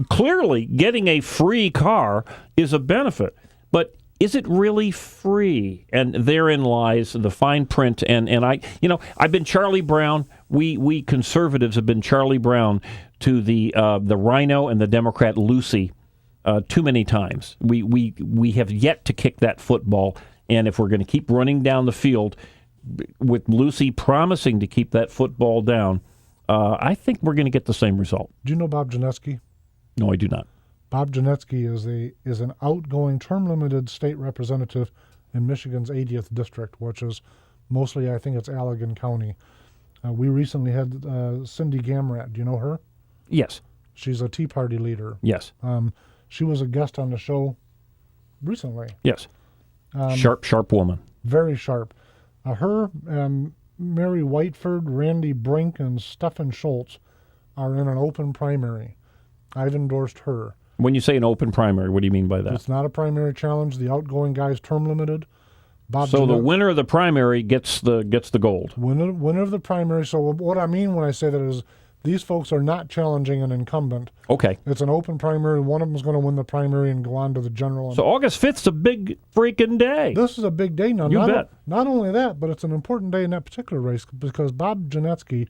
clearly, getting a free car is a benefit. But is it really free? And therein lies the fine print. And I've been Charlie Brown. We conservatives have been Charlie Brown to the Rhino and the Democrat Lucy too many times. We have yet to kick that football. And if we're going to keep running down the field with Lucy promising to keep that football down, I think we're going to get the same result. Do you know Bob Janetsky? No, I do not. Bob Janetsky is an outgoing term-limited state representative in Michigan's 80th district, which is mostly, I think it's Allegan County. We recently had Cindy Gamrat. Do you know her? Yes. She's a Tea Party leader. Yes. She was a guest on the show recently. Yes. Sharp woman. Very sharp. Her, Mary Whiteford, Randy Brink, and Stephen Schultz are in an open primary. I've endorsed her. When you say an open primary, what do you mean by that? It's not a primary challenge. The outgoing guy's term limited. The winner of the primary gets the gold. Winner of the primary. So what I mean when I say that is these folks are not challenging an incumbent. Okay. It's an open primary. One of them is going to win the primary and go on to the general. So August 5th's a big freaking day. This is a big day now. You bet. Not only that, but it's an important day in that particular race because Bob Janetsky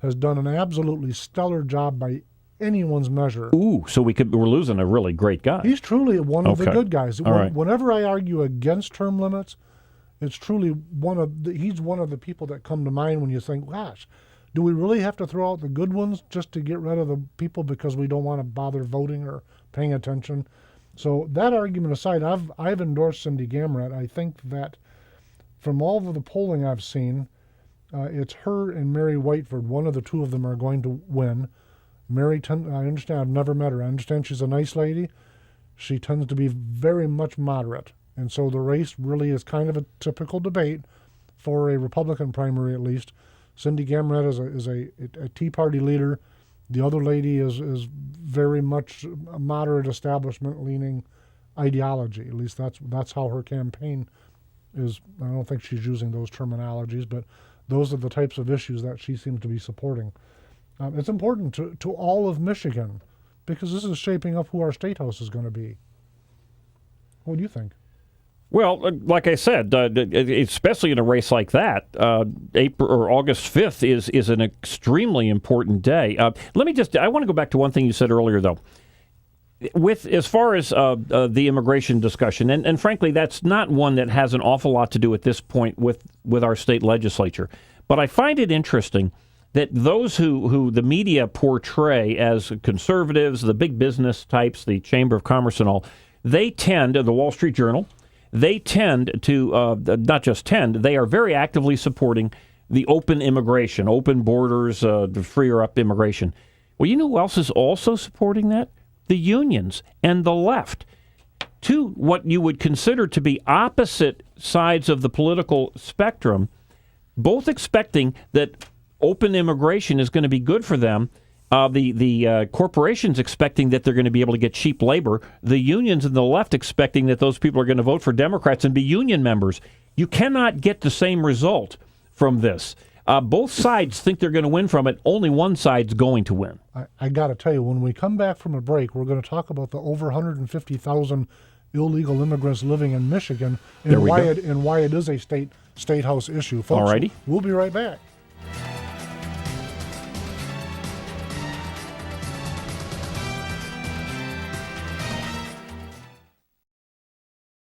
has done an absolutely stellar job by anyone's measure. Ooh, so we're losing a really great guy. He's truly one of the good guys. All right. Whenever I argue against term limits, it's truly he's one of the people that come to mind when you think, gosh, do we really have to throw out the good ones just to get rid of the people because we don't want to bother voting or paying attention? So that argument aside, I've endorsed Cindy Gamrat. I think that from all of the polling I've seen, it's her and Mary Whiteford. One of the two of them are going to win. Mary, I understand, I've never met her. I understand she's a nice lady. She tends to be very much moderate. And so the race really is kind of a typical debate for a Republican primary, at least. Cindy Gamrat is a Tea Party leader. The other lady is very much a moderate establishment-leaning ideology. At least that's how her campaign is. I don't think she's using those terminologies, but those are the types of issues that she seems to be supporting. It's important to all of Michigan because this is shaping up who our state house is going to be. What do you think? Well, like I said, especially in a race like that, April or August 5th is an extremely important day. I want to go back to one thing you said earlier, though. As far as the immigration discussion, and frankly, that's not one that has an awful lot to do at this point with our state legislature. But I find it interesting that those who the media portray as conservatives, the big business types, the Chamber of Commerce and all, they tend, the Wall Street Journal, they tend to, not just tend, they are very actively supporting the open immigration, open borders, the freer up immigration. Well, you know who else is also supporting that? The unions and the left. Two what you would consider to be opposite sides of the political spectrum, both expecting that open immigration is going to be good for them. The corporations expecting that they're going to be able to get cheap labor. The unions and the left expecting that those people are going to vote for Democrats and be union members. You cannot get the same result from this. Both sides think they're going to win from it. Only one side's going to win. I got to tell you, when we come back from a break, we're going to talk about the over 150,000 illegal immigrants living in Michigan and why it is a state house issue. Folks, Alrighty. We'll be right back.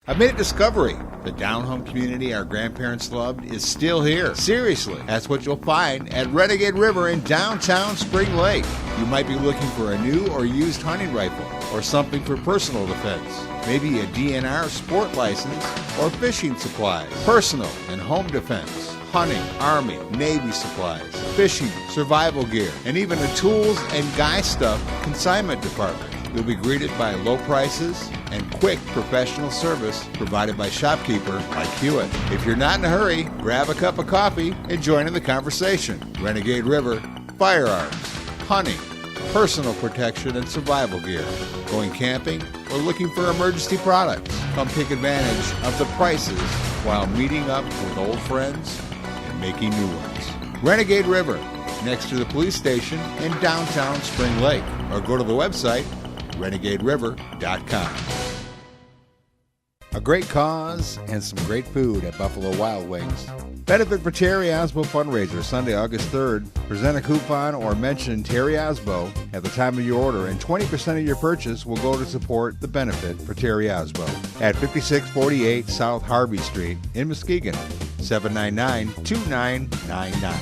I've made a discovery. The down-home community our grandparents loved is still here. Seriously, that's what you'll find at Renegade River in downtown Spring Lake. You might be looking for a new or used hunting rifle or something for personal defense. Maybe a DNR sport license or fishing supplies, personal and home defense, hunting, Army, Navy supplies, fishing, survival gear, and even a tools and guy stuff consignment department. You'll be greeted by low prices and quick professional service provided by shopkeeper Mike Hewitt. If you're not in a hurry, grab a cup of coffee and join in the conversation. Renegade River, firearms, hunting, personal protection and survival gear, going camping, or looking for emergency products. Come take advantage of the prices while meeting up with old friends and making new ones. Renegade River, next to the police station in downtown Spring Lake, or go to the website renegaderiver.com. A great cause and some great food at Buffalo Wild Wings. Benefit for Terry Osbo fundraiser Sunday, August 3rd. Present a coupon or mention Terry Osbo at the time of your order, and 20% of your purchase will go to support the benefit for Terry Osbo at 5648 South Harvey Street in Muskegon, 799-2999.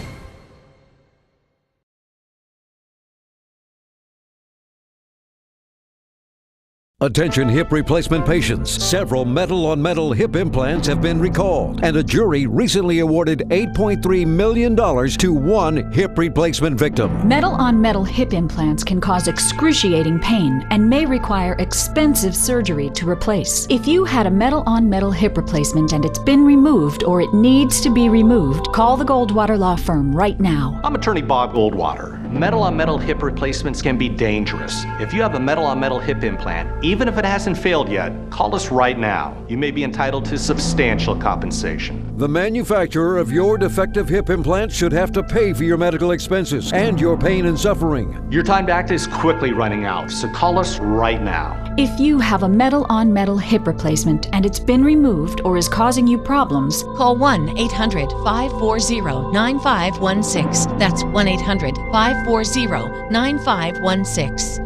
Attention hip replacement patients. Several metal-on-metal hip implants have been recalled, and a jury recently awarded $8.3 million to one hip replacement victim. Metal-on-metal hip implants can cause excruciating pain and may require expensive surgery to replace. If you had a metal-on-metal hip replacement and it's been removed or it needs to be removed, call the Goldwater Law Firm right now. I'm attorney Bob Goldwater. Metal-on-metal hip replacements can be dangerous. If you have a metal-on-metal hip implant, even if it hasn't failed yet, call us right now. You may be entitled to substantial compensation. The manufacturer of your defective hip implant should have to pay for your medical expenses and your pain and suffering. Your time to act is quickly running out, so call us right now. If you have a metal-on-metal hip replacement and it's been removed or is causing you problems, call 1-800-540-9516. That's 1-800-540-9516.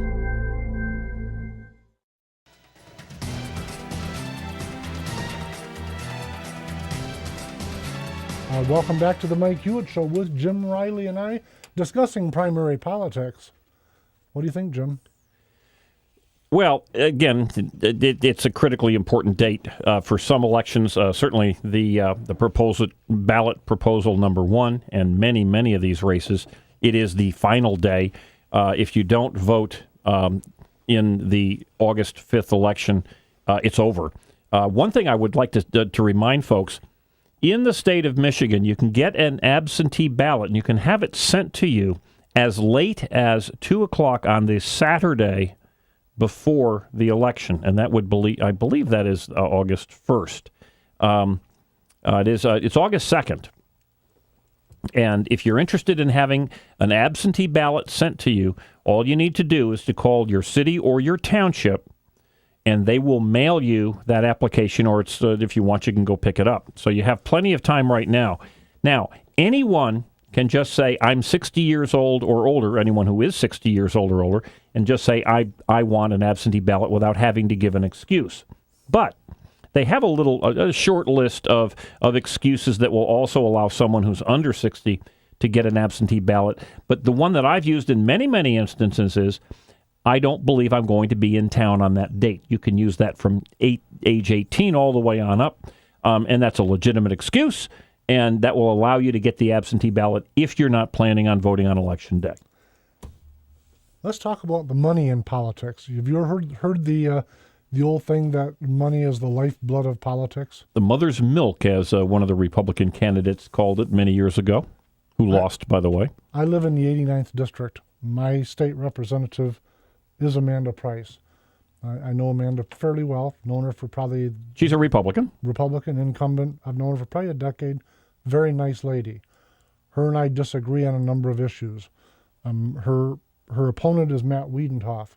Welcome back to the Mike Hewitt Show with Jim Riley and I discussing primary politics. What do you think, Jim? Well, again, it's a critically important date for some elections. Certainly, the ballot proposal number one, and many of these races, it is the final day. If you don't vote in the August 5th election, it's over. One thing I would like to remind folks. In the state of Michigan, you can get an absentee ballot, and you can have it sent to you as late as 2 o'clock on the Saturday before the election, and that would I believe that is August 1st. It's August 2nd. And if you're interested in having an absentee ballot sent to you, all you need to do is to call your city or your township, and they will mail you that application, or it's if you want, you can go pick it up. So you have plenty of time right now. Now, anyone can just say, I'm 60 years old or older, anyone who is 60 years old or older, and just say, I want an absentee ballot without having to give an excuse. But they have a short list of excuses that will also allow someone who's under 60 to get an absentee ballot. But the one that I've used in many instances is, I don't believe I'm going to be in town on that date. You can use that from age 18 all the way on up, and that's a legitimate excuse, and that will allow you to get the absentee ballot if you're not planning on voting on Election Day. Let's talk about the money in politics. Have you ever heard the old thing that money is the lifeblood of politics? The mother's milk, as one of the Republican candidates called it many years ago, who lost, by the way. I live in the 89th District. My state representative is Amanda Price. I know Amanda fairly well. Known her for probably... She's a Republican. Republican incumbent. I've known her for probably a decade. Very nice lady. Her and I disagree on a number of issues. Her opponent is Matt Wiedenhoff.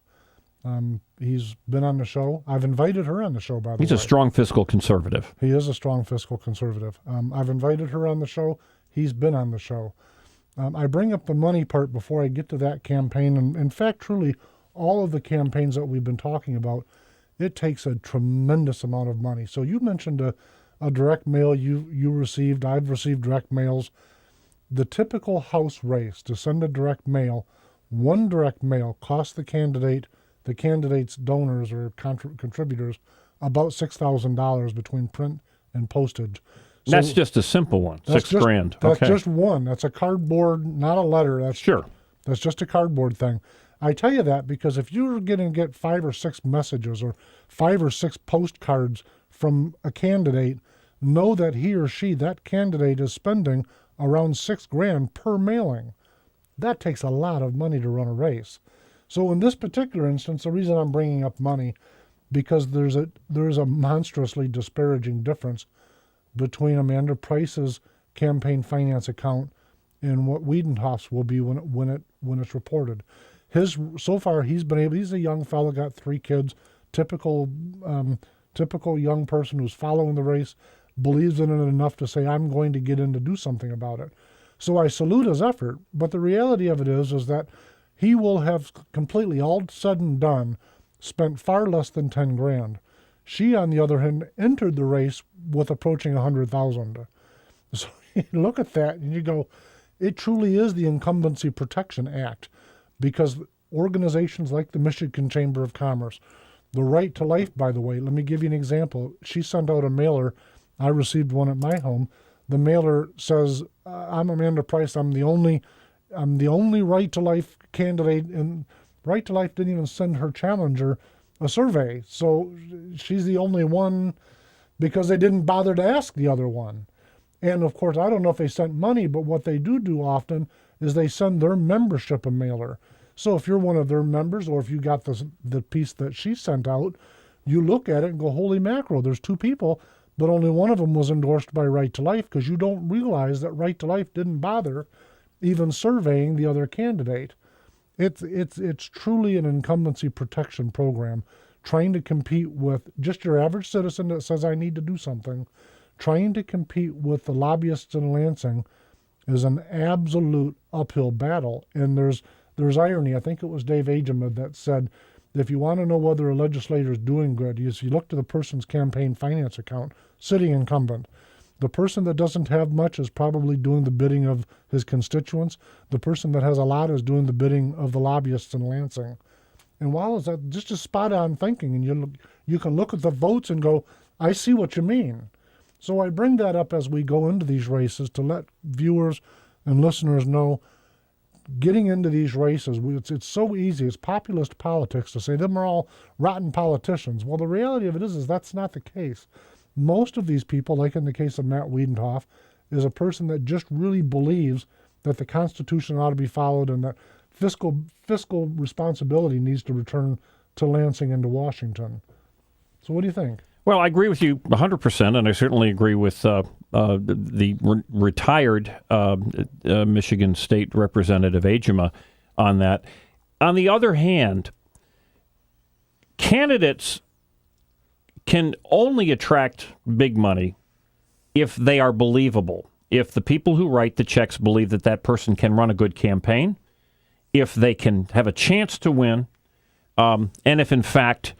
He's been on the show. I've invited her on the show, by the way. He's a strong fiscal conservative. He is a strong fiscal conservative. I've invited her on the show. He's been on the show. I bring up the money part before I get to that campaign. And in fact, truly, all of the campaigns that we've been talking about, it takes a tremendous amount of money. So you mentioned a direct mail you received. I've received direct mails. The typical House race to send a direct mail, one direct mail costs the candidate's donors or contributors about $6,000 between print and postage. So that's just a simple one, $6,000. That's just one. That's a cardboard, not a letter. That's just a cardboard thing. I tell you that because if you're going to get 5 or 6 messages or 5 or 6 postcards from a candidate, know that that candidate is spending around $6,000 per mailing. That takes a lot of money to run a race. So in this particular instance, the reason I'm bringing up money, because there's a monstrously disparaging difference between Amanda Price's campaign finance account and what Wiedenhoff's will be when it's reported. So far he's a young fellow, got 3 kids, typical young person who's following the race, believes in it enough to say, I'm going to get in to do something about it. So I salute his effort, but the reality of it is that he will have completely, all said and done, spent far less than $10,000. She, on the other hand, entered the race with approaching $100,000. So you look at that and you go, it truly is the Incumbency Protection Act, because organizations like the Michigan Chamber of Commerce, the Right to Life, by the way, let me give you an example. She sent out a mailer. I received one at my home. The mailer says, I'm Amanda Price. I'm the only Right to Life candidate, and Right to Life didn't even send her challenger a survey. So she's the only one because they didn't bother to ask the other one. And of course, I don't know if they sent money, but what they do often is they send their membership a mailer. So if you're one of their members, or if you got the piece that she sent out, you look at it and go, holy mackerel, there's 2 people, but only one of them was endorsed by Right to Life, because you don't realize that Right to Life didn't bother even surveying the other candidate. It's truly an incumbency protection program, trying to compete with just your average citizen that says, I need to do something. Trying to compete with the lobbyists in Lansing is an absolute uphill battle. And there's irony. I think it was Dave Ageman that said, if you want to know whether a legislator is doing good, you look to the person's campaign finance account, sitting incumbent. The person that doesn't have much is probably doing the bidding of his constituents. The person that has a lot is doing the bidding of the lobbyists in Lansing. And while is that just a spot-on thinking, and you can look at the votes and go, I see what you mean. So I bring that up as we go into these races to let viewers and listeners know, getting into these races, it's so easy. It's populist politics to say them are all rotten politicians. Well, the reality of it is that's not the case. Most of these people, like in the case of Matt Wiedenhoff, is a person that just really believes that the Constitution ought to be followed and that fiscal responsibility needs to return to Lansing and to Washington. So what do you think? Well, I agree with you 100%, and I certainly agree with the retired Michigan State Representative Ageman on that. On the other hand, candidates can only attract big money if they are believable. If the people who write the checks believe that that person can run a good campaign, if they can have a chance to win, and if in fact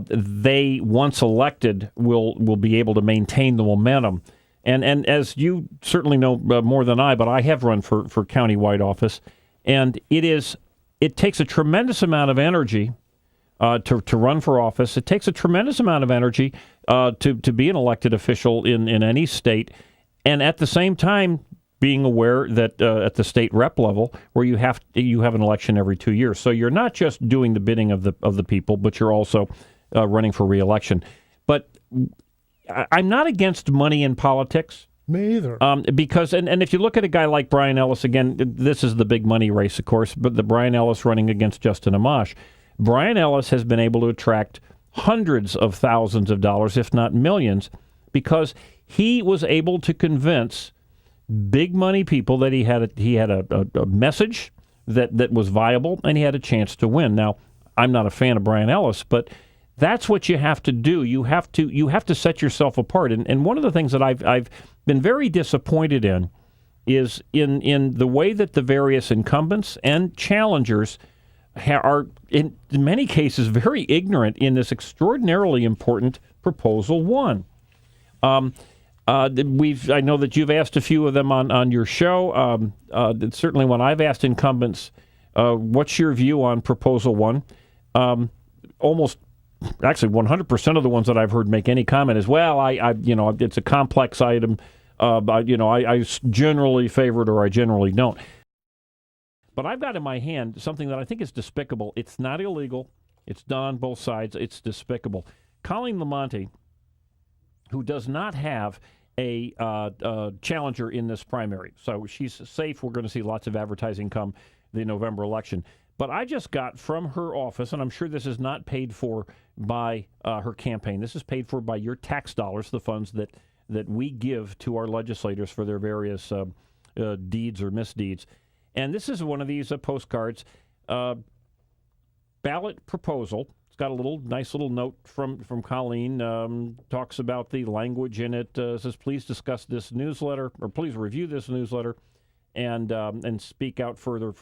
they, once elected, will be able to maintain the momentum. And as you certainly know more than I, but I have run for countywide office, and it takes a tremendous amount of energy to run for office. It takes a tremendous amount of energy to be an elected official in any state, and at the same time being aware that at the state rep level, where you have an election every 2 years, so you're not just doing the bidding of the people, but you're also running for re-election. But I'm not against money in politics. Me either. Because if you look at a guy like Brian Ellis, again, this is the big money race, of course, but the Brian Ellis running against Justin Amash. Brian Ellis has been able to attract hundreds of thousands of dollars, if not millions, because he was able to convince big money people that he had a message that was viable, and he had a chance to win. Now, I'm not a fan of Brian Ellis, but that's what you have to do. You have to set yourself apart. And one of the things that I've been very disappointed in is in the way that the various incumbents and challengers are, in many cases, very ignorant in this extraordinarily important Proposal 1. I know that you've asked a few of them on your show. Certainly when I've asked incumbents, what's your view on Proposal 1? Actually 100% of the ones that I've heard make any comment is, well, it's a complex item. I generally favor it or I generally don't. But I've got in my hand something that I think is despicable. It's not illegal. It's done on both sides. It's despicable. Colleen Lamont, who does not have a challenger in this primary, so she's safe. We're going to see lots of advertising come the November election. But I just got from her office, and I'm sure this is not paid for by her campaign. This is paid for by your tax dollars, the funds that we give to our legislators for their various deeds or misdeeds. And this is one of these postcards, ballot proposal. It's got a nice little note from Colleen, talks about the language in it, says, please discuss this newsletter, or please review this newsletter, and seek out further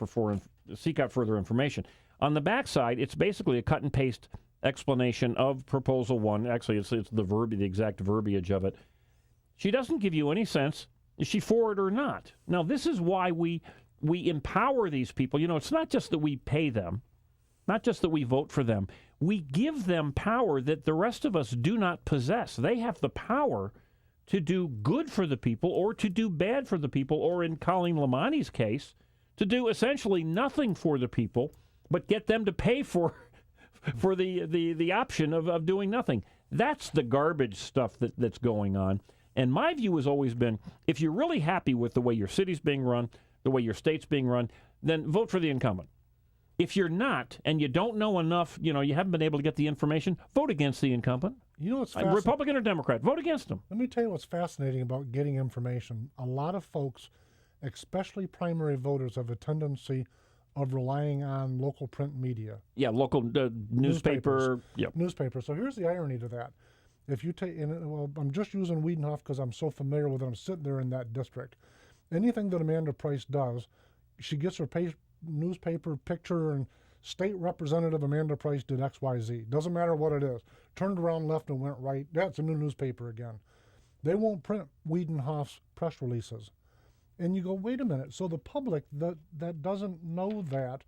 information. On the backside, it's basically a cut and paste explanation of Proposal 1. Actually, it's the exact verbiage of it. She doesn't give you any sense, is she for it or not? Now, this is why we empower these people. It's not just that we pay them, not just that we vote for them. We give them power that the rest of us do not possess. They have the power to do good for the people or to do bad for the people, or in Colleen Lamonti's case, to do essentially nothing for the people, but get them to pay for the option of doing nothing. That's the garbage stuff that's going on. And my view has always been, if you're really happy with the way your city's being run, the way your state's being run, then vote for the incumbent. If you're not, and you don't know enough, you haven't been able to get the information, vote against the incumbent. What's Republican or Democrat, vote against them. Let me tell you what's fascinating about getting information. A lot of folks, especially primary voters, have a tendency of relying on local print media. Yeah, local newspaper. Yep. Newspaper. So here's the irony to that. If you take, I'm just using Wiedenhoff because I'm so familiar with it. I'm sitting there in that district. Anything that Amanda Price does, she gets her newspaper picture and state representative Amanda Price did XYZ. Doesn't matter what it is. Turned around, left, and went right. That's a new newspaper again. They won't print Wiedenhoff's press releases. And you go, wait a minute. So the public that doesn't know that,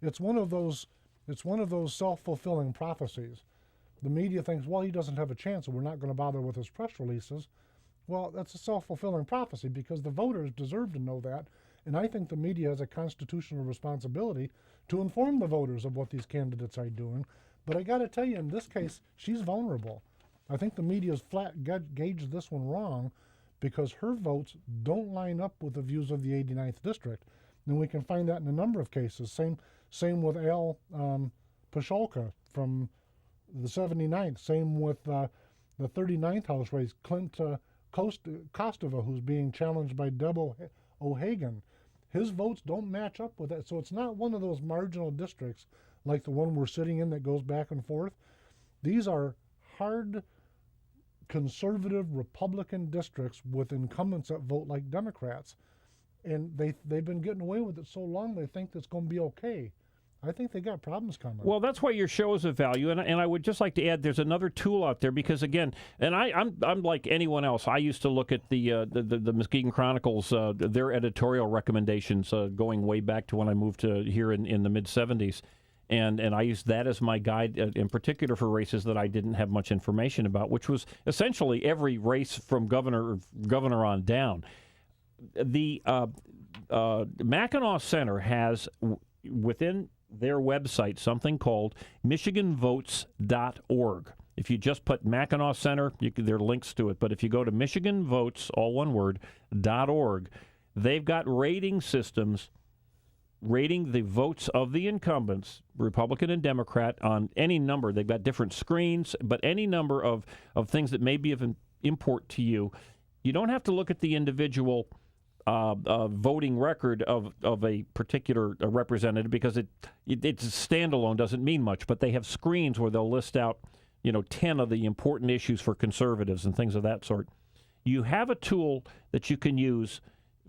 it's one of those self-fulfilling prophecies. The media thinks, well, he doesn't have a chance, so we're not going to bother with his press releases. Well, that's a self-fulfilling prophecy because the voters deserve to know that. And I think the media has a constitutional responsibility to inform the voters of what these candidates are doing. But I got to tell you, in this case, she's vulnerable. I think the media's flat gauged this one wrong because her votes don't line up with the views of the 89th District. And we can find that in a number of cases. Same with Al Pasholka from the 79th. Same with the 39th House race, Clint Kostova, who's being challenged by Deb O'Hagan. His votes don't match up with that. So it's not one of those marginal districts like the one we're sitting in that goes back and forth. These are hard conservative Republican districts with incumbents that vote like Democrats. And they've been getting away with it so long they think that's going to be okay. I think they got problems coming. Well, that's why your show is of value, and I would just like to add, there's another tool out there because again, and I'm like anyone else. I used to look at the Muskegon Chronicles, their editorial recommendations going way back to when I moved to here in the mid '70s, and I used that as my guide, in particular for races that I didn't have much information about, which was essentially every race from governor on down. The Mackinac Center has within their website something called MichiganVotes.org. If you just put Mackinac Center, there are links to it. But if you go to MichiganVotes, all one word, .org, they've got rating systems rating the votes of the incumbents, Republican and Democrat, on any number. They've got different screens, but any number of things that may be of import to you. You don't have to look at the individual voting record of a particular representative because it's standalone, doesn't mean much, but they have screens where they'll list out 10 of the important issues for conservatives and things of that sort. You have a tool that you can use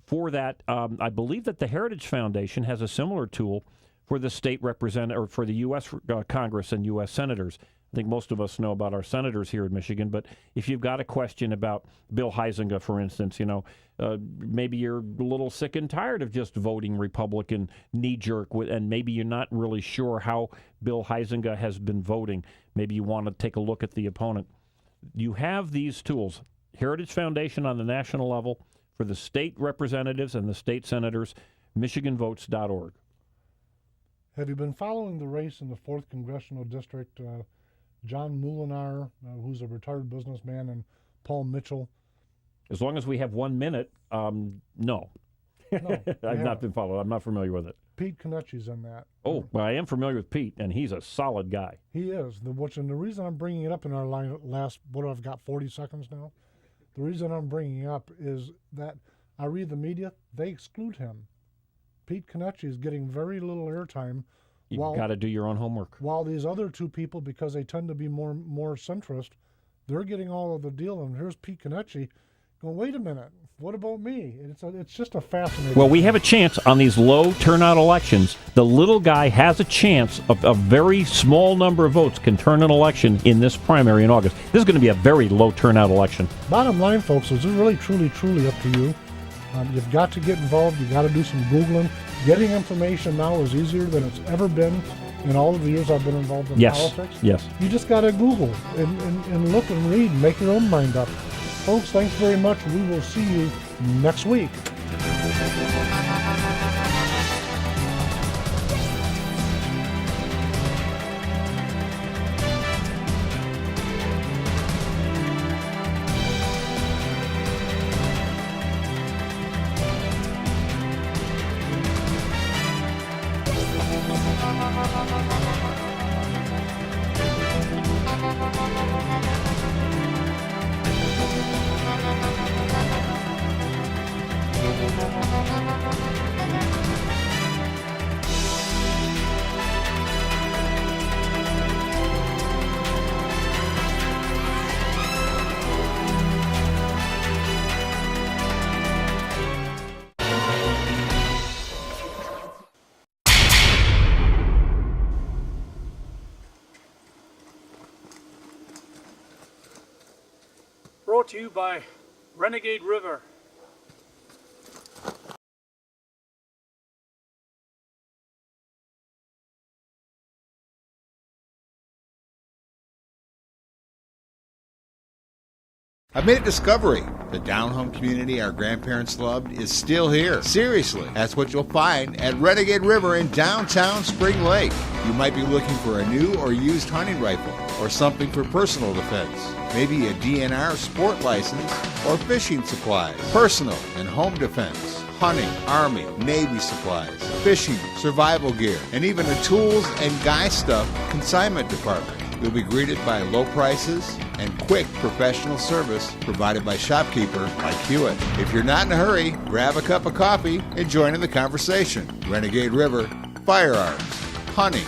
for that. I believe that the Heritage Foundation has a similar tool for the state representative, or for the U.S. Congress and U.S. senators. I think most of us know about our senators here in Michigan, but if you've got a question about Bill Huizenga, for instance, maybe you're a little sick and tired of just voting Republican knee-jerk, and maybe you're not really sure how Bill Huizenga has been voting. Maybe you want to take a look at the opponent. You have these tools. Heritage Foundation on the national level, for the state representatives and the state senators, MichiganVotes.org. Have you been following the race in the 4th Congressional District? John Molinar, who's a retired businessman, and Paul Mitchell. As long as we have 1 minute, no. I've not been following. I'm not familiar with it. Pete Konieczny's in that. Oh, well, I am familiar with Pete, and he's a solid guy. He is. And the reason I'm bringing it up in our I've got 40 seconds now. The reason I'm bringing it up is that I read the media, they exclude him. Pete Konieczny is getting very little airtime. You've got to do your own homework. While these other two people, because they tend to be more centrist, they're getting all of the deal. And here's Pete Konieczny going, wait a minute, what about me? It's just a fascinating Well, we have a chance on these low turnout elections. The little guy has a chance of a very small number of votes can turn an election in this primary in August. This is going to be a very low turnout election. Bottom line, folks, is it's really, truly up to you. You've got to get involved. You've got to do some Googling. Getting information now is easier than it's ever been in all of the years I've been involved in politics. Yes. You just got to Google and look and read and make your own mind up. Folks, thanks very much. We will see you next week. Brought to you by Renegade River. I've made a discovery. The down-home community our grandparents loved is still here. Seriously, that's what you'll find at Renegade River in downtown Spring Lake. You might be looking for a new or used hunting rifle or something for personal defense. Maybe a DNR sport license or fishing supplies, personal and home defense, hunting, Army, Navy supplies, fishing, survival gear, and even a tools and guy stuff consignment department. You'll be greeted by low prices and quick professional service provided by shopkeeper Mike Hewitt. If you're not in a hurry, grab a cup of coffee and join in the conversation. Renegade River, firearms, hunting,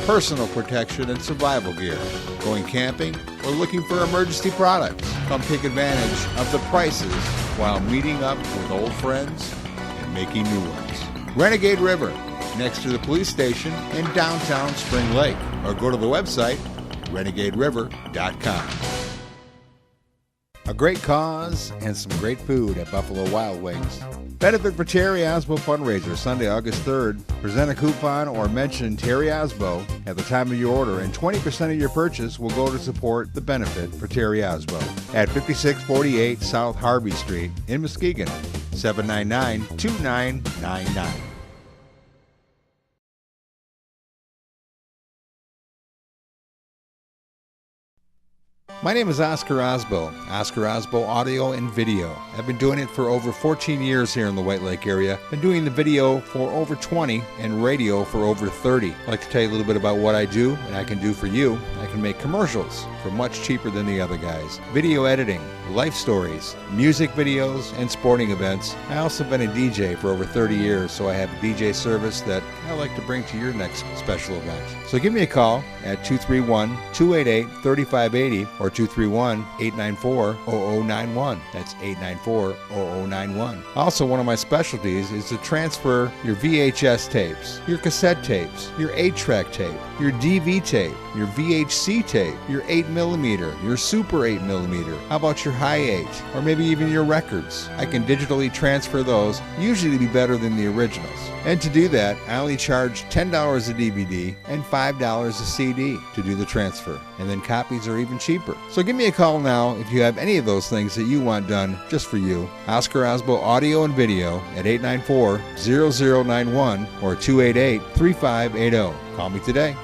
personal protection and survival gear, going camping, or looking for emergency products. Come take advantage of the prices while meeting up with old friends and making new ones. Renegade River, next to the police station in downtown Spring Lake, or go to the website renegaderiver.com. A great cause and some great food at Buffalo Wild Wings. Benefit for Terry Osbo fundraiser Sunday, August 3rd. Present a coupon or mention Terry Osbo at the time of your order, and 20% of your purchase will go to support the benefit for Terry Osbo at 5648 South Harvey Street in Muskegon, 799-2999. My name is Oscar Osbo Audio and Video. I've been doing it for over 14 years here in the White Lake area. Been doing the video for over 20 and radio for over 30. I'd like to tell you a little bit about what I do and I can do for you. I can make commercials for much cheaper than the other guys. Video editing, life stories, music videos, and sporting events. I also been a DJ for over 30 years, so I have a DJ service that I like to bring to your next special event. So give me a call at 231-288-3580 or or 231-894-0091. That's 894-0091. Also, one of my specialties is to transfer your VHS tapes, your cassette tapes, your 8-track tape, your DV tape, your VHC tape, your 8mm, your Super 8mm. How about your High 8, or maybe even your records? I can digitally transfer those, usually to be better than the originals. And to do that, I only charge $10 a DVD and $5 a CD to do the transfer. And then copies are even cheaper. So give me a call now if you have any of those things that you want done just for you. Oscar Osbo Audio and Video at 894-0091 or 288-3580. Call me today.